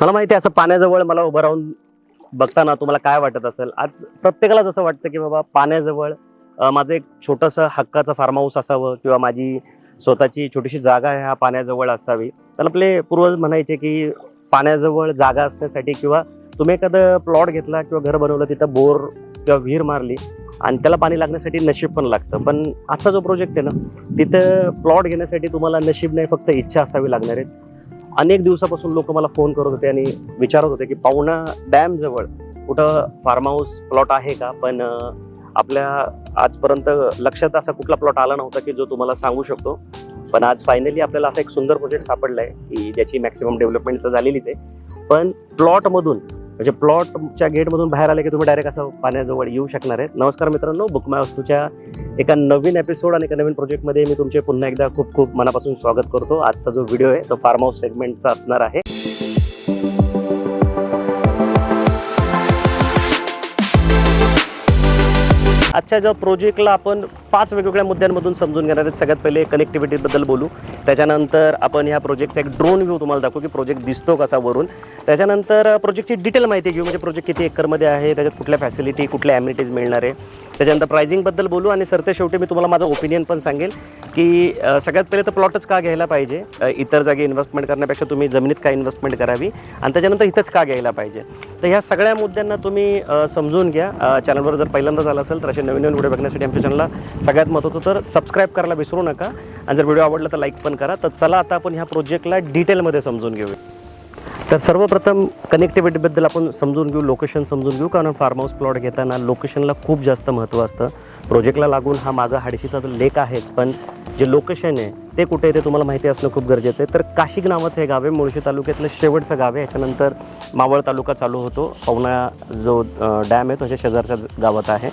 मला माहिती आहे असं पाण्याजवळ मला उभं राहून बघताना तुम्हाला काय वाटत असेल. आज प्रत्येकालाच असं वाटतं की बाबा पाण्याजवळ माझं एक छोटंसं हक्काचं फार्म हाऊस असावं किंवा माझी स्वतःची छोटीशी जागा आहे ह्या पाण्याजवळ असावी. तर आपले पूर्वज म्हणायचे की पाण्याजवळ जागा असण्यासाठी किंवा तुम्ही एखादं प्लॉट घेतला किंवा घर बनवलं तिथं बोर किंवा विहीर मारली आणि त्याला पाणी लागण्यासाठी नशीब पण लागतं. पण आजचा जो प्रोजेक्ट आहे ना, तिथं प्लॉट घेण्यासाठी तुम्हाला नशीब नाही, फक्त इच्छा असावी लागणार आहे. अनेक दिवसापासून लोक मला फोन करत होते आणि विचारत होते की पावणा डॅम जवळ कुठं फार्म हाऊस प्लॉट आहे का. पण आपल्या आजपर्यंत लक्षात असा कुठला प्लॉट आला नव्हता की जो तुम्हाला सांगू शकतो. पण आज फायनली आपल्याला असा एक सुंदर प्रोजेक्ट सापडलाय की ज्याची मॅक्सिमम डेव्हलपमेंट तर झालेलीच आहे. पण प्लॉटमधून म्हणजे प्लॉटच्या गेटमधून बाहेर आले की तुम्ही डायरेक्ट असं पाण्याजवळ येऊ शकणार आहे. नमस्कार मित्रांनो, बुक माय वास्तूच्या एका नवीन एपिसोड आणि एका नवीन प्रोजेक्टमध्ये मी तुमचे पुन्हा एकदा खूप खूप मनापासून स्वागत करतो. आजचा जो व्हिडिओ आहे तो फार्म हाऊस सेगमेंटचा असणार आहे. आजच्या ज्या प्रोजेक्टला आपण 5 वेगवेगळ्या मुद्द्यांमधून समजून घेणार आहेत. सगळ्यात पहिले कनेक्टिव्हिटीबद्दल बोलू. त्याच्यानंतर आपण ह्या प्रोजेक्टचा एक ड्रोन व्ह्यू तुम्हाला दाखवू की प्रोजेक्ट दिसतो कसा वरून. त्याच्यानंतर प्रोजेक्टची डिटेल माहिती घेऊ, म्हणजे प्रोजेक्ट किती एकरमध्ये आहे, त्याच्यात कुठल्या फॅसिलिटी कुठल्या ॲम्युनिटीज मिळणार आहे. त्याच्यानंतर प्राइसिंगबद्दल बोलू आणि सरते शेवटी मी तुम्हाला माझं ओपिनियन पण सांगेल की सगळ्यात पहिले तर प्लॉटच का घ्यायला पाहिजे. इतर जागी इन्व्हेस्टमेंट करण्यापेक्षा तुम्ही जमिनीत का इन्व्हेस्टमेंट करावी आणि त्याच्यानंतर इथंच का घ्यायला पाहिजे. तर ह्या सगळ्या मुद्द्यांना तुम्ही समजून घ्या. चॅनलवर जर पहिल्यांदा झालं असेल तर असे नवीन नवीन व्हिडिओ बघण्यासाठी आमच्या चॅनलला सगळ्यात महत्त्वाचं तर सबस्क्राईब करायला विसरू नका आणि जर व्हिडिओ आवडला तर लाईक पण करा. तर चला आता आपण ह्या प्रोजेक्टला डिटेलमध्ये समजून घेऊया. तर सर्वप्रथम कनेक्टिव्हिटीबद्दल आपण समजून घेऊ, लोकेशन समजून घेऊ. कारण फार्म हाऊस प्लॉट घेताना लोकेशनला खूप जास्त महत्त्व असतं. प्रोजेक्टला लागून हा माझा हाडशीचा जो लेक आहे, पण जे लोकेशन आहे ते कुठे आहे ते तुम्हाला माहिती असणं खूप गरजेचं आहे. तर काशिक नावाचं हे गाव आहे, मुळशी तालुक्यातलं शेवटचं गाव आहे. याच्यानंतर मावळ तालुका चालू होतो. पवना जो डॅम आहे तो शेजारच्या गावात आहे.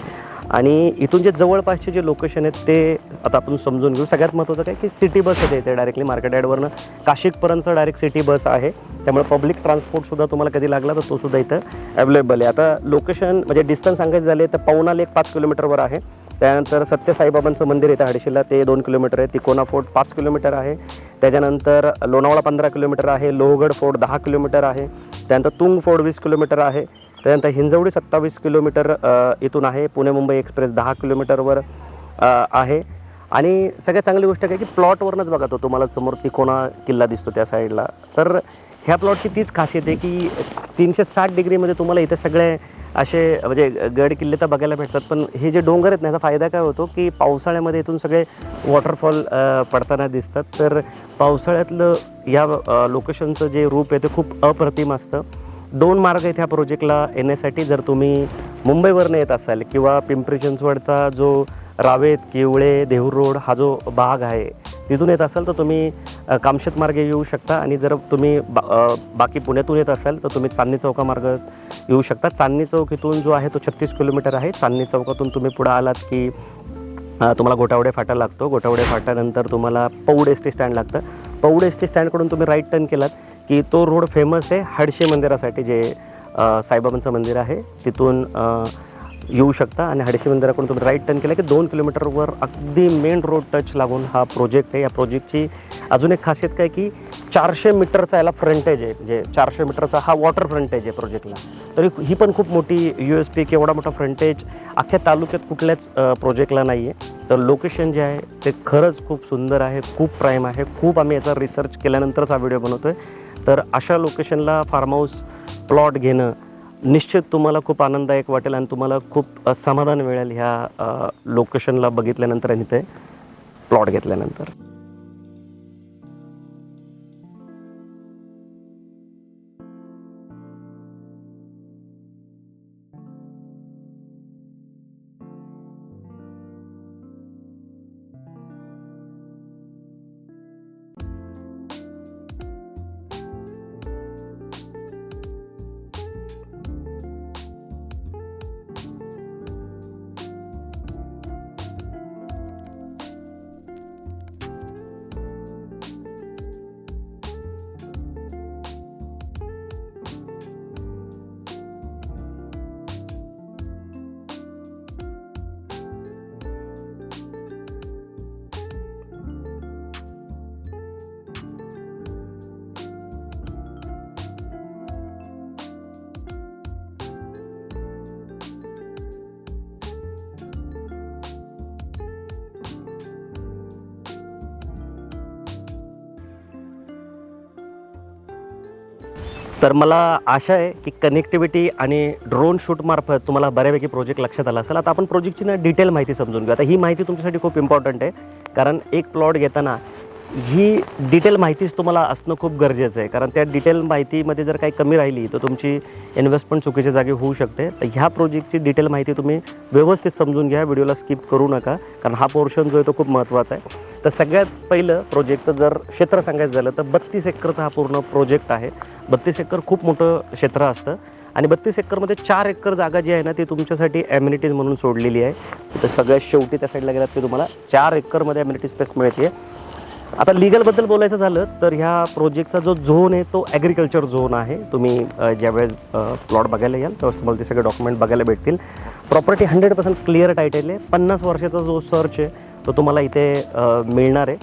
आणि इथून जे जवळपासचे जे लोकेशन आहेत ते आता आपण समजून घेऊ. सगळ्यात महत्त्वाचं काय की सिटी बस येते इथे डायरेक्टली मार्केट यार्डवरनं काशिकपर्यंत डायरेक्ट सिटी बस आहे. त्यामुळे पब्लिक ट्रान्सपोर्टसुद्धा तुम्हाला कधी लागला तर तो सुद्धा इथं अवेलेबल आहे. आता लोकेशन म्हणजे डिस्टन्स सांगायचं झाले तर पवना लेक 5 किलोमीटरवर आहे. त्यानंतर सत्य साईबाबांचं मंदिर येतं हडशीला, ते 2 किलोमीटर आहे. तिकोना फोर्ट 5 किलोमीटर आहे. त्याच्यानंतर लोणावळा 15 किलोमीटर आहे. लोहगड फोर्ट 10 किलोमीटर आहे. त्यानंतर तुंग फोर्ट 20 किलोमीटर आहे. त्यानंतर हिंजवडी 27 किलोमीटर इथून आहे. पुणे मुंबई एक्सप्रेस 10 किलोमीटरवर आहे. आणि सगळ्यात चांगली गोष्ट काय की प्लॉटवरनंच बघा तो तुम्हाला समोर तिकोना किल्ला दिसतो त्या साईडला. तर ह्या प्लॉटची तीच खासियत आहे की 360 डिग्रीमध्ये तुम्हाला इथे सगळे असे म्हणजे गड किल्ले तर बघायला भेटतात. पण हे जे डोंगर आहेत ना, याचा फायदा काय होतो की पावसाळ्यामध्ये इथून सगळे वॉटरफॉल पडताना दिसतात. तर पावसाळ्यातलं या लोकेशनचं जे रूप आहे ते खूप अप्रतिम असतं. 2 मार्ग आहेत ह्या प्रोजेक्टला येण्यासाठी. जर तुम्ही मुंबईवरनं येत असाल किंवा पिंपरी चिंचवडचा जो रावेत, किवळे, देहूर रोड हा जो भाग आहे तिथून येत असाल तर तुम्ही कामशेत मार्गे येऊ शकता. आणि जर तुम्ही बाकी पुण्यातून येत असाल तर तुम्ही चांदणी चौकामार्ग येऊ शकता. चांदणी चौक इथून जो आहे तो 36 किलोमीटर आहे. चांदणी चौकातून तुम्ही पुढं आलात की तुम्हाला गोटावडे फाटा लागतो. गोटावडे फाट्यानंतर तुम्हाला पौड एस टी स्टँड लागतं. पौड एस टी स्टँडकडून तुम्ही राईट टर्न केलात की तो रोड फेमस आहे हडशी मंदिरासाठी, जे साईबाबांचं मंदिर आहे तिथून येऊ शकता. आणि हडशी मंदिराकडून तुम्ही राईट टर्न केला की 2 किलोमीटरवर अगदी मेन रोड टच लागून हा प्रोजेक्ट आहे. या प्रोजेक्टची अजून एक खासियत काय की 400 मीटरचा याला फ्रंटेज आहे. म्हणजे 400 मीटरचा हा वॉटर फ्रंटेज आहे प्रोजेक्टला. तरी ही पण खूप मोठी USP की एवढा मोठा फ्रंटेज अख्ख्या तालुक्यात कुठल्याच प्रोजेक्टला नाही आहे. तर लोकेशन जे आहे ते खरंच खूप सुंदर आहे, खूप प्राईम आहे. खूप आम्ही याचा रिसर्च केल्यानंतरच हा व्हिडिओ बनवतो आहे. तर अशा लोकेशनला फार्म हाऊस प्लॉट घेणं निश्चित तुम्हाला खूप आनंददायक वाटेल आणि तुम्हाला खूप समाधान मिळेल ह्या लोकेशनला बघितल्यानंतर आणि ते प्लॉट घेतल्यानंतर. तर मला आशा आहे की कनेक्टिव्हिटी आणि ड्रोन शूटमार्फत तुम्हाला बऱ्यापैकी प्रोजेक्ट लक्षात आला असेल. आता आपण प्रोजेक्टची ना डिटेल माहिती समजून घेऊ. आता ही माहिती तुमच्यासाठी खूप इम्पॉर्टंट आहे, कारण एक प्लॉट घेताना ही डिटेल माहितीच तुम्हाला असणं खूप गरजेचं आहे. कारण त्या डिटेल माहितीमध्ये जर काही कमी राहिली तर तुमची इन्व्हेस्टमेंट चुकीच्या जागी होऊ शकते. तर ह्या प्रोजेक्टची डिटेल माहिती तुम्ही व्यवस्थित समजून घ्या, व्हिडिओला स्किप करू नका, कारण हा पोर्शन जो आहे तो खूप महत्त्वाचा आहे. तर सगळ्यात पहिलं प्रोजेक्टचं जर क्षेत्र सांगायचं झालं तर 32 एकरचा हा पूर्ण प्रोजेक्ट आहे. 32 एकर खूप मोठं क्षेत्र असतं आणि 32 एकरमध्ये 4 एकर जागा जी आहे ना ती तुमच्यासाठी ॲम्युनिटीज म्हणून सोडलेली आहे. तिथं सगळ्यात शेवटी त्या साईडला गेलात की तुम्हाला 4 एकरमध्ये ॲम्युनिटी स्पेस मिळते. आता लिगलबद्दल बोलायचं झालं तर ह्या प्रोजेक्टचा जो झोन आहे तो ॲग्रिकल्चर झोन आहे. तुम्ही ज्यावेळेस प्लॉट बघायला याल तेव्हा तुम्हाला ते सगळे डॉक्युमेंट बघायला भेटतील. प्रॉपर्टी 100% क्लिअर टायटल आहे. 50 वर्षाचा जो सर्च आहे तो तुम्हाला इथे मिळणार आहे.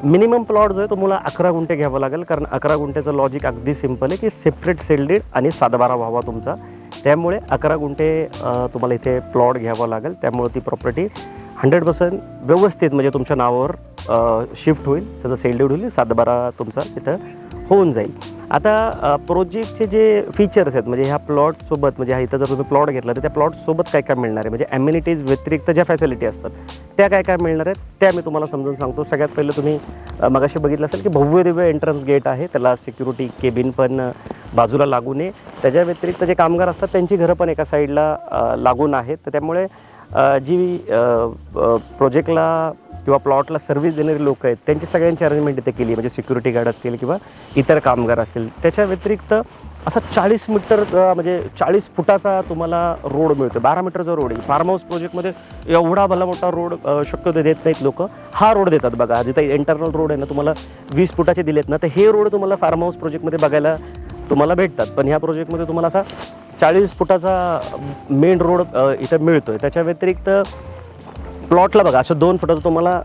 मिनिमम प्लॉट जो आहे तो मला 11 गुंठे घ्यावं लागेल, कारण 11 गुंठेचं लॉजिक अगदी सिम्पल आहे की सेपरेट सेल्डेड आणि सातबारा व्हावा तुमचा. त्यामुळे 11 गुंठे तुम्हाला इथे प्लॉट घ्यावं लागेल. त्यामुळे ती प्रॉपर्टी 100% व्यवस्थित म्हणजे तुमच्या नावावर शिफ्ट होईल, त्याचं सेल्डेड होईल, सातबारा तुमचा तिथं होऊन जाईल. आता प्रोजेक्टचे जे फीचर्स आहेत म्हणजे ह्या प्लॉटसोबत म्हणजे हा इथं जर तुम्ही प्लॉट घेतला तर त्या प्लॉटसोबत काय काय मिळणार आहे, म्हणजे ॲम्युनिटीज व्यतिरिक्त ज्या फॅसिलिटी असतात त्या काय काय मिळणार आहेत त्या मी तुम्हाला समजून सांगतो. सगळ्यात पहिलं तुम्ही मगाशी बघितलं असेल की भव्य दिव्य एंट्रन्स गेट आहे, त्याला सिक्युरिटी केबिन पण बाजूला लागून आहे. त्याच्या व्यतिरिक्त जे कामगार असतात त्यांची घरं पण एका साईडला लागून आहेत. तर त्यामुळे जी प्रोजेक्टला किंवा प्लॉटला सर्व्हिस देणारे लोक आहेत त्यांची सगळ्यांची अरेंजमेंट इथे केली आहे, म्हणजे सिक्युरिटी गार्ड असतील किंवा इतर कामगार असतील. त्याच्या व्यतिरिक्त असा 40 मीटर म्हणजे 40 फुटाचा तुम्हाला रोड मिळतो. 12 मीटरचा रोड आहे. फार्म हाऊस प्रोजेक्टमध्ये एवढा भला मोठा रोड शक्यतो देत नाहीत लोक, हा रोड देतात बघा. जिथे इंटरनल रोड आहे ना तुम्हाला 20 फुटाचे दिलेत ना, तर हे रोड तुम्हाला फार्म हाऊस प्रोजेक्टमध्ये बघायला तुम्हाला भेटतात. पण ह्या प्रोजेक्टमध्ये तुम्हाला असा 40 फुटाचा मेन रोड इथं मिळतो आहे. त्याच्या व्यतिरिक्त प्लॉटला बघा असं 2 फुटाचं तुम्हाला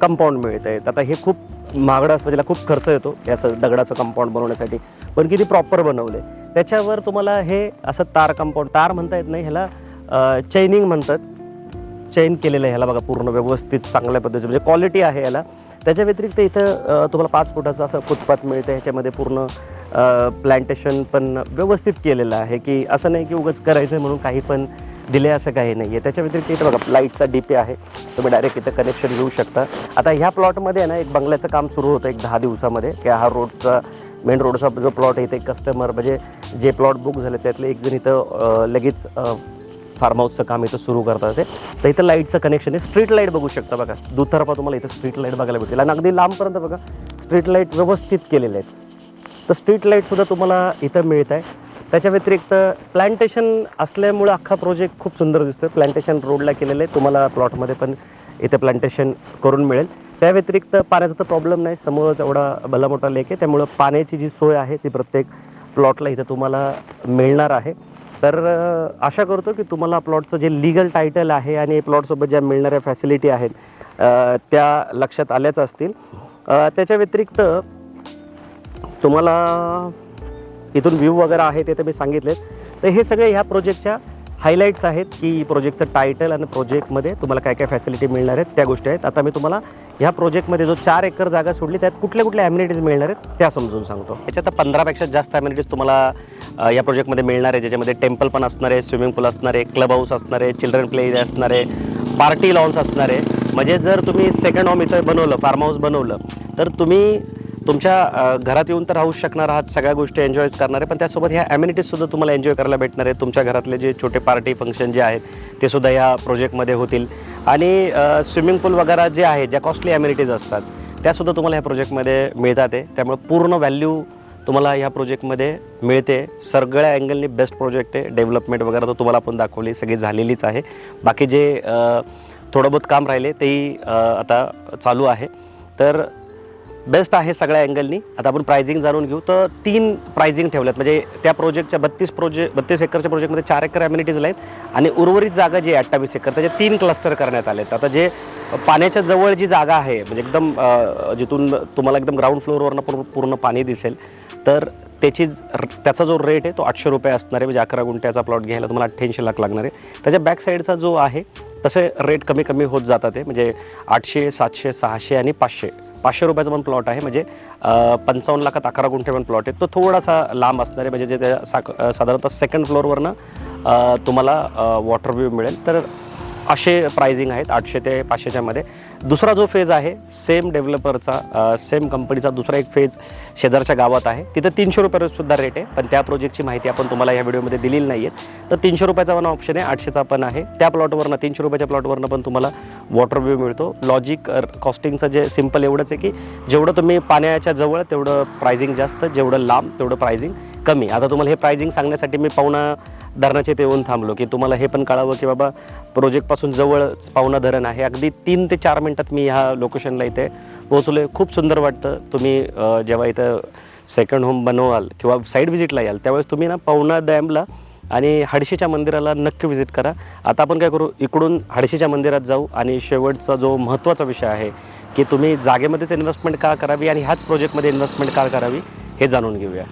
कंपाऊंड मिळत आहे. आता हे खूप महागडं असतं, त्याला खूप खर्च येतो याचं दगडाचं कंपाऊंड बनवण्यासाठी, पण किती प्रॉपर बनवले. त्याच्यावर तुम्हाला हे असं तार कंपाऊंड, तार म्हणता येत नाही ह्याला, चैनिंग म्हणतात, चैन केलेलं आहे ह्याला बघा पूर्ण व्यवस्थित चांगल्या पद्धतीचं म्हणजे क्वालिटी आहे याला. त्याच्या व्यतिरिक्त इथं तुम्हाला 5 फुटाचं असं फुटपाथ मिळतं. ह्याच्यामध्ये पूर्ण प्लांटेशन पण व्यवस्थित केलेलं आहे, की असं नाही की उगाच करायचं म्हणून काही पण दिले असं काही नाही आहे. त्याच्या व्यतिरिक्त इथं बघा लाईटचा डीपी आहे, तुम्ही डायरेक्ट इथं कनेक्शन घेऊ शकता. आता ह्या प्लॉटमध्ये ना एक बंगल्याचं काम सुरू होतं एक 10 दिवसामध्ये, की हा रोडचा मेन रोडचा जो प्लॉट आहे इथे कस्टमर म्हणजे जे प्लॉट बुक झाले त्यातले एक जण इथं लगेच फार्म हाऊसचं काम इथं सुरू करतात ते. तर इथं लाईटचं कनेक्शन आहे. स्ट्रीट लाईट बघू शकता बघा, दुतर्फा तुम्हाला इथं स्ट्रीट लाईट बघायला भेटेल आणि अगदी लांबपर्यंत बघा स्ट्रीट लाईट व्यवस्थित केलेले आहेत. तर स्ट्रीट लाईटसुद्धा तुम्हाला इथं मिळत आहे. त्याच्या व्यतिरिक्त प्लांटेशन असल्यामुळं अख्खा प्रोजेक्ट खूप सुंदर दिसतो. प्लांटेशन रोडला केलेलं आहे, तुम्हाला प्लॉटमध्ये पण इथे प्लांटेशन करून मिळेल. त्या व्यतिरिक्त पाण्याचा तर प्रॉब्लेम नाही, समोरच एवढा भला मोठा लेक आहे, त्यामुळं पाण्याची जी सोय आहे ती प्रत्येक प्लॉटला इथं तुम्हाला मिळणार आहे. तर आशा करतो की तुम्हाला प्लॉटचं जे लिगल टायटल आहे आणि प्लॉटसोबत ज्या मिळणाऱ्या फॅसिलिटी आहेत त्या लक्षात आल्याच असतील. त्याच्या व्यतिरिक्त तुम्हाला इथून व्ह्यू वगैरे आहे ते तर मी सांगितलेत. तर हे सगळे ह्या प्रोजेक्टच्या हायलाईट्स आहेत की प्रोजेक्टचं टायटल आणि प्रोजेक्टमध्ये तुम्हाला काय काय फॅसिलिटी मिळणार आहेत त्या गोष्टी आहेत. आता मी तुम्हाला ह्या प्रोजेक्टमध्ये जो 4 एकर जागा सोडली त्यात कुठल्या कुठल्या ॲम्युनिटीज मिळणार आहेत त्या समजून सांगतो. याच्यात 15पेक्षा जास्त ॲम्युनिटीज तुम्हाला या प्रोजेक्टमध्ये मिळणार आहे, ज्याच्यामध्ये टेम्पल पण असणार आहे, स्विमिंग पूल असणार आहे, क्लब हाऊस असणार आहे, चिल्ड्रन प्ले एरिया असणार आहे, पार्टी लॉन्स असणार आहे. म्हणजे जर तुम्ही सेकंड होम इथं बनवलं, फार्म हाऊस बनवलं तर तुम्ही तुमच्या घरात येऊन तर राहू शकणार आहात, सगळ्या गोष्टी एन्जॉयच करणार आहे, पण त्यासोबत ह्या ॲम्युनिटीजसुद्धा तुम्हाला एन्जॉय करायला भेटणार आहे. तुमच्या घरातले जे छोटे पार्टी फंक्शन जे आहेत ते सुद्धा या प्रोजेक्टमध्ये होतील. आणि स्विमिंग पूल वगैरे जे आहे, ज्या कॉस्टली ॲम्युनिटीज असतात त्यासुद्धा तुम्हाला ह्या प्रोजेक्टमध्ये मिळतात आहे. त्यामुळे पूर्ण व्हॅल्यू तुम्हाला ह्या प्रोजेक्टमध्ये मिळते. सगळ्या अँगलनी बेस्ट प्रोजेक्ट आहे. डेव्हलपमेंट वगैरे तर तुम्हाला आपण दाखवली सगळी झालेलीच आहे. बाकी जे थोडं बहुत काम राहिले तेही आता चालू आहे. तर बेस्ट आहे सगळ्या अँगलनी. आता आपण प्राइजिंग जाणून घेऊ. तर 3 प्राइजिंग ठेवल्यात, म्हणजे त्या प्रोजेक्टच्या 32 एकरच्या प्रोजेक्टमध्ये 4 एकर ॲम्युनिटीज आहेत आणि उर्वरित जागा जी 28 एकर त्याचे 3 क्लस्टर करण्यात आलेत. आता जे पाण्याच्या जवळ जी जागा आहे म्हणजे एकदम जिथून तुम्हाला एकदम ग्राउंड फ्लोअरवरनं पूर्ण पाणी दिसेल, तर त्याचा जो रेट आहे तो 800 रुपये असणार आहे. म्हणजे 11 गुंठ्याचा प्लॉट घ्यायला तुम्हाला 88 लाख लागणार आहे. त्याच्या बॅक साईडचा जो आहे तसे रेट कमी कमी होत जातात आहे, म्हणजे 800, 700, 600 आणि 500 500 रुपयाचा पण प्लॉट आहे, म्हणजे 55 लाखात 11 गुंठे पण प्लॉट आहे. तो थोडासा लांब असणार आहे, म्हणजे जे त्या साधारणतः सेकंड फ्लोअरवरनं तुम्हाला वॉटर व्ह्यू मिळेल. तर असे प्राइसिंग आहेत 800 ते 500च्या मध्ये. दुसरा जो फेज आहे सेम डेव्हलपरचा, सेम कंपनीचा दुसरा एक फेज शेजारच्या गावात आहे, तिथं 300 रुपये सुद्धा रेट आहे. पण त्या प्रोजेक्टची माहिती आपण तुम्हाला या व्हिडिओमध्ये दिलेली नाही आहे. तर 300 रुपयाचा पण ऑप्शन आहे, 800चा पण आहे. त्या प्लॉटवरनं 300 रुपयाच्या प्लॉटवरनं पण तुम्हाला वॉटर व्ह्यू मिळतो. लॉजिक कॉस्टिंगचं जे सिम्पल एवढंच आहे की जेवढं तुम्ही पाण्याच्या जवळ तेवढं प्राइसिंग जास्त, जेवढं लांब तेवढं प्राइसिंग कमी. आता तुम्हाला हे प्राइसिंग सांगण्यासाठी मी पावणा धरणाचे ते येऊन थांबलो की तुम्हाला हे पण कळावं की बाबा प्रोजेक्टपासून जवळच पावणा धरण आहे. अगदी 3 ते 4 मिनटात मी ह्या लोकेशनला इथे पोहोचलो आहे. खूप सुंदर वाटतं. तुम्ही जेव्हा इथं सेकंड होम बनवाल किंवा साईड व्हिजिटला याल त्यावेळेस तुम्ही ना पावणा डॅमला आणि हडशीच्या मंदिराला नक्की व्हिजिट करा. आता आपण काय करू, इकडून हडशीच्या मंदिरात जाऊ आणि शेवटचा जो महत्त्वाचा विषय आहे की तुम्ही जागेमध्येच इन्व्हेस्टमेंट का करावी आणि ह्याच प्रोजेक्टमध्ये इन्व्हेस्टमेंट का करावी हे जाणून घेऊया.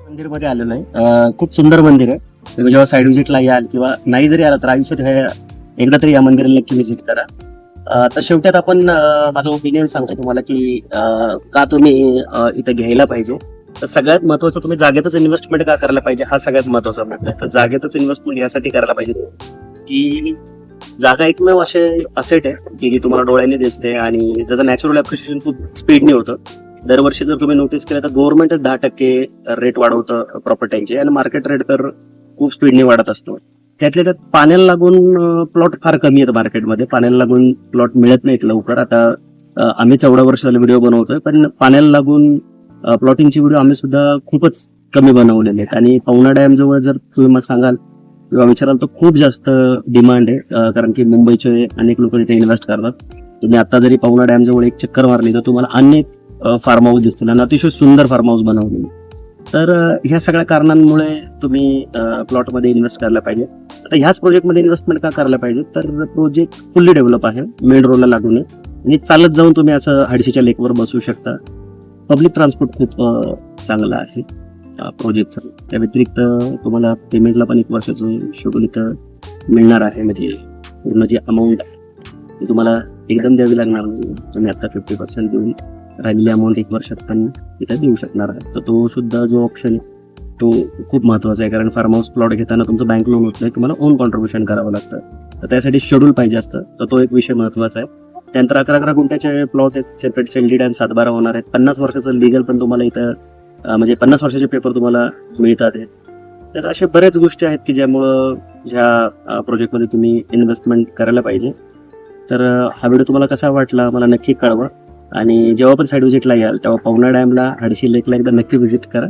मंदिरमध्ये आलेलं आहे. खूप सुंदर मंदिर आहे. तुम्ही जेव्हा साईड व्हिजिटला याल किंवा नाही जरी आला तर आयुष्यात एकदा तरी या मंदिराला नक्की व्हिजिट करा. तर शेवट्यात आपण माझा ओपिनियन सांगतो तुम्हाला की का तुम्ही इथं घ्यायला पाहिजे. तर सगळ्यात महत्त्वाचं तुम्ही जागेतच इन्व्हेस्टमेंट का करायला पाहिजे हा सगळ्यात महत्त्वाचा मुद्दा आहे. तर जागेतच इन्व्हेस्टमेंट यासाठी करायला पाहिजे की जागा एकमेव असे असेट आहे की जी तुम्हाला डोळ्यांनी दिसते आणि ज्याचं नॅचरल ॲप्रिशिएशन खूप स्पीडने होतं. दरवर्षी जर तुम्ही नोटीस केलं तर गव्हर्नमेंटच 10% रेट वाढवतं प्रॉपर्टीचे आणि मार्केट रेट तर खूप स्पीडने वाढत असतो. त्यातल्या त्यात पाण्याला लागून प्लॉट फार कमी आहेत मार्केटमध्ये. पाण्याला लागून प्लॉट मिळत नाहीत लवकर. आता आम्ही 14 वर्ष झाले व्हिडिओ बनवतोय पण पाण्याला लागून प्लॉटिंगची व्हिडिओ आम्ही सुद्धा खूपच कमी बनवलेले आहेत. आणि पवना डॅम जवळ जर तुम्ही मग सांगाल किंवा विचाराल तर खूप जास्त डिमांड आहे, कारण की मुंबईचे अनेक लोक तिथे इन्व्हेस्ट करतात. तुम्ही आता जरी पवना डॅम जवळ एक चक्कर मारली तर तुम्हाला अनेक फार्म हाऊस दिसतील आणि अतिशय सुंदर फार्म हाऊस बनवलेले. तर ह्या सगळ्या कारणांमुळे तुम्ही प्लॉटमध्ये इन्व्हेस्ट करायला पाहिजे. आता ह्याच प्रोजेक्टमध्ये इन्व्हेस्टमेंट का करायला पाहिजे तर प्रोजेक्ट फुल्ली डेव्हलप आहे, मेन रोडला लागून आहे आणि चालत जाऊन तुम्ही असं हडशीच्या लेकवर बसू शकता. पब्लिक ट्रान्सपोर्ट खूप चांगलं आहे प्रोजेक्टचं. त्या व्यतिरिक्त तुम्हाला पेमेंटला पण 1 वर्षाचं शेड्यूल इथं मिळणार आहे. म्हणजे पूर्ण जी अमाऊंट आहे ती तुम्हाला एकदम द्यावी लागणार नाही. तुम्ही आता 50% देऊन राहिलेली अमाऊंट 1 वर्षात पण इथं देऊ शकणार आहे. तर तो सुद्धा जो ऑप्शन आहे तो खूप महत्त्वाचा आहे, कारण फार्म हाऊस प्लॉट घेताना तुमचं बँक लोन होत नाही, तुम्हाला ओन कॉन्ट्रीब्युशन करावं लागतं. तर त्यासाठी शेड्यूल पाहिजे असतं. तर तो एक विषय महत्त्वाचा आहे. त्यानंतर 11-11 गुंठ्याचे प्लॉट आहेत, सेपरेट सेल आणि 7-12 होणार आहेत. 50 वर्षाचं लिगल पण तुम्हाला इथं म्हणजे 50 वर्षाचे पेपर तुम्हाला मिळतात. तर अशा बऱ्याच गोष्टी आहेत की ज्यामुळं ह्या प्रोजेक्टमध्ये तुम्ही इन्व्हेस्टमेंट करायला पाहिजे. तर हा व्हिडिओ तुम्हाला कसा वाटला मला नक्की कळवा. आणि जेव्हा पण साईड व्हिजिटला याल तेव्हा पवना डॅमला, हडशी लेकला एकदा नक्की व्हिजिट करा.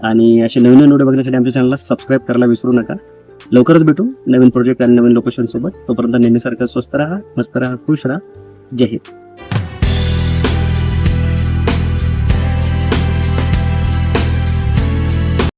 आणि असे नवीन नवीन व्हिडिओ बघण्यासाठी आमच्या चॅनलला सबस्क्राईब करायला विसरू नका. लवकरच भेटू नवीन प्रोजेक्ट आणि नवीन लोकेशन सोबत. तोपर्यंत नेहमीसारखं स्वस्त राहा, मस्त राहा, खुश राहा. जय हिंद.